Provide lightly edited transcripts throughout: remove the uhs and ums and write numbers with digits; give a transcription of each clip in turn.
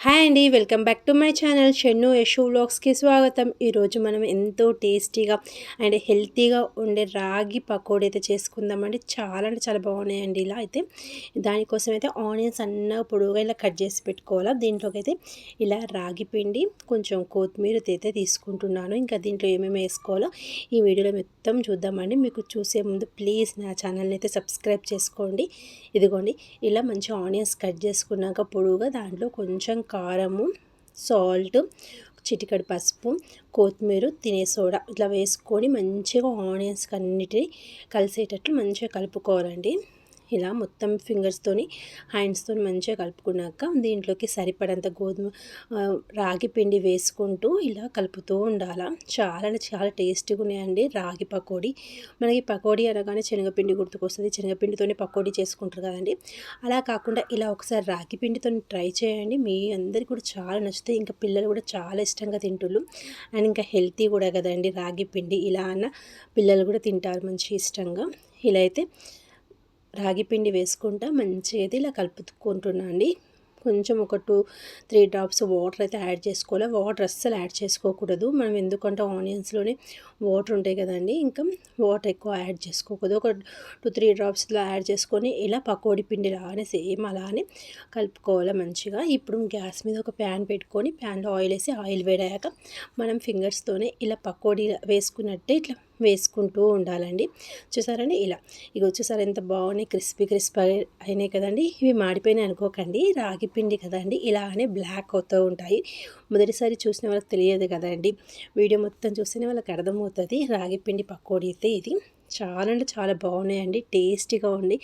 Hi అండి, welcome back to my channel Shennu Yashu వ్లాగ్స్కి స్వాగతం. ఈరోజు మనం ఎంతో టేస్టీగా అండ్ హెల్తీగా ఉండే రాగి పకోడీ అయితే చేసుకుందామండి. చాలా అంటే చాలా బాగున్నాయండి. ఇలా అయితే దానికోసం అయితే ఆనియన్స్ సన్నగా పొడవుగా ఇలా కట్ చేసి పెట్టుకోవాలా. దీంట్లోకి అయితే ఇలా రాగి పిండి, కొంచెం కొత్తిమీర అయితే తీసుకుంటున్నాను. ఇంకా దీంట్లో ఏమేమి వేసుకోవాలో ఈ వీడియోలో మొత్తం చూద్దామండి. మీకు చూసే ముందు ప్లీజ్ నా ఛానల్ని అయితే సబ్స్క్రైబ్ చేసుకోండి. ఇదిగోండి, ఇలా మంచి ఆనియన్స్ కట్ చేసుకున్నాక పొడవుగా దాంట్లో కొంచెం కారము, సాల్ట్, చిటికెడు పసుపు, కొత్తిమీర, తినే సోడా ఇట్లా వేసుకొని మంచిగా ఆనియన్స్ అన్నిటిని కలిసేటట్లు మంచిగా కలుపుకోవాలండి. ఇలా మొత్తం ఫింగర్స్తోని హ్యాండ్స్తోని మంచిగా కలుపుకున్నాక దీంట్లోకి సరిపడంత రాగి పిండి వేసుకుంటూ ఇలా కలుపుతూ ఉండాలి. చాలా టేస్టీగా ఉన్నాయండి రాగి పకోడీ. మనకి పకోడీ అనగానే శనగపిండి గుర్తుకొస్తుంది. శనగపిండితోనే పకోడీ చేసుకుంటారు కదండి. అలా కాకుండా ఇలా ఒకసారి రాగి పిండితో ట్రై చేయండి. మీ అందరికీ కూడా చాలా నచ్చుతాయి. ఇంకా పిల్లలు కూడా చాలా ఇష్టంగా తింటున్నారు. అండ్ ఇంకా హెల్తీ కూడా కదండి రాగి పిండి. ఇలా అన్న పిల్లలు కూడా తింటారు మంచి ఇష్టంగా. ఇలా అయితే రాగి పిండి వేసుకుంటా మంచిగా ఇలా కలుపుకుంటున్నా అండి. కొంచెం ఒక 2-3 డ్రాప్స్ వాటర్ అయితే యాడ్ చేసుకోవాలి. వాటర్ అస్సలు యాడ్ చేసుకోకూడదు. మనం ఎందుకంటే ఆనియన్స్లోనే వాటర్ ఉంటాయి కదండి. ఇంకా వాటర్ ఎక్కువ యాడ్ చేసుకోకూడదు. ఒక 2-3 డ్రాప్స్ ఇలా యాడ్ చేసుకొని ఇలా పకోడీ పిండి లాగానే సేమ్ అలానే కలుపుకోవాలి మంచిగా. ఇప్పుడు గ్యాస్ మీద ఒక ప్యాన్ పెట్టుకొని ప్యాన్లో ఆయిల్ వేసి ఆయిల్ వేడాక మనం ఫింగర్స్తోనే ఇలా పకోడీ వేసుకున్నట్టే ఇట్లా వేసుకుంటూ ఉండాలండి. చూసారండి ఇలా చూసారు ఎంత బాగున్నాయి, క్రిస్పీ అయినాయి కదండి. ఇవి మాడిపోయినాయి అనుకోకండి, రాగి పిండి కదండి, ఇలానే బ్లాక్ అవుతూ ఉంటాయి. మొదటిసారి చూసిన వాళ్ళకి తెలియదు కదండి, వీడియో మొత్తం చూస్తేనే వాళ్ళకి అర్థమవుతుంది. రాగి పిండి పకోడీ అయితే ఇది చాలా అంటే చాలా బాగున్నాయండి, టేస్టీగా ఉండి.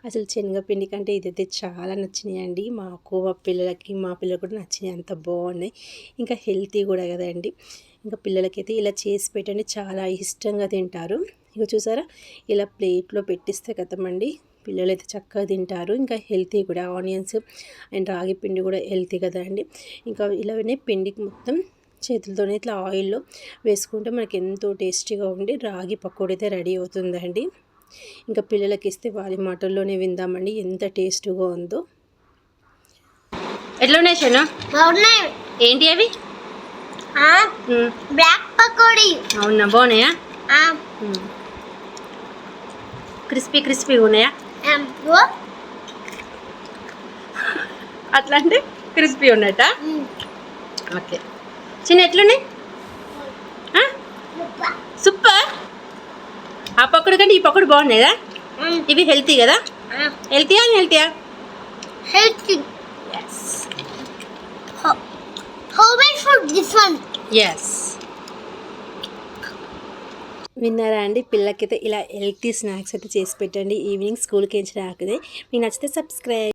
అసలు శనగపిండి కంటే ఇదైతే చాలా నచ్చినాయండి మాకు, మా పిల్లలు కూడా నచ్చినాయి, అంత బాగున్నాయి. ఇంకా హెల్తీ కూడా కదండి. ఇంకా పిల్లలకైతే ఇలా చేసి పెట్టండి, చాలా ఇష్టంగా తింటారు. చూసారా, ఇలా ప్లేట్లో పెట్టిస్తే కదమండి పిల్లలు అయితే చక్కగా తింటారు. ఇంకా హెల్తీ కూడా, ఆనియన్స్ అండ్ రాగి పిండి కూడా హెల్తీ కదండి. ఇంకా ఇలానే పిండికి మొత్తం చేతులతోనే ఇట్లా ఆయిల్లో వేసుకుంటే మనకి ఎంతో టేస్టీగా ఉండి రాగి పకోడీ అయితే రెడీ అవుతుందండి. ఇంకా పిల్లలకి ఇస్తే వారి మాటల్లోనే విందామండి ఎంత టేస్టీగా ఉందో. ఎట్లా ఉన్నాయి చెను? ఏంటి అవి? బ్లాక్ పకోడీ. అవునా, బాగున్నాయా? క్రిస్పీగా ఉన్నాయా? అట్లా అంటే క్రిస్పీ ఉన్నట్ట. ఓకే చిన్న, ఎట్లున్నాయి? సూపర్. ఆ పకోడీ కంటే ఈ పకోడీ బాగున్నాయి కదా. ఇవి హెల్తీ కదా? హెల్తీయా అన్హెల్తీయా? Healthy. Yes. Homemade food this one. Yes. విన్నారా అండి, పిల్లలకైతే ఇలా హెల్తీ స్నాక్స్ అయితే చేసి పెట్టండి. ఈవినింగ్ స్కూల్కి ఏం రాకదే. మీకు నచ్చితే సబ్స్క్రైబ్.